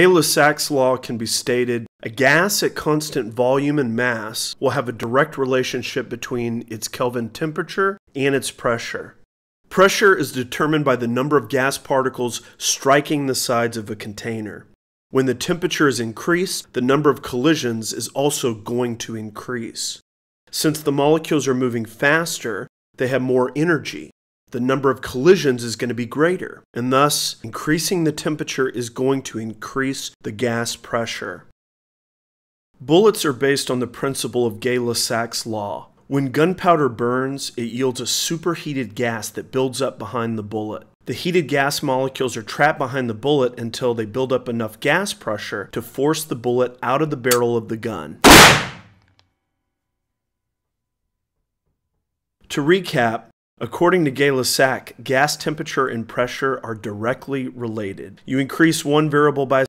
Lussacs Law can be stated: a gas at constant volume and mass will have a direct relationship between its Kelvin temperature and its pressure. Pressure is determined by the number of gas particles striking the sides of a container. When the temperature is increased, the number of collisions is also going to increase. Since the molecules are moving faster, they have more energy. The number of collisions is going to be greater, and thus increasing the temperature is going to increase the gas pressure. Bullets are based on the principle of Lussacs Law. When gunpowder burns, it yields a superheated gas that builds up behind the bullet. The heated gas molecules are trapped behind the bullet until they build up enough gas pressure to force the bullet out of the barrel of the gun. To recap, according to Lussac, gas temperature and pressure are directly related. You increase one variable by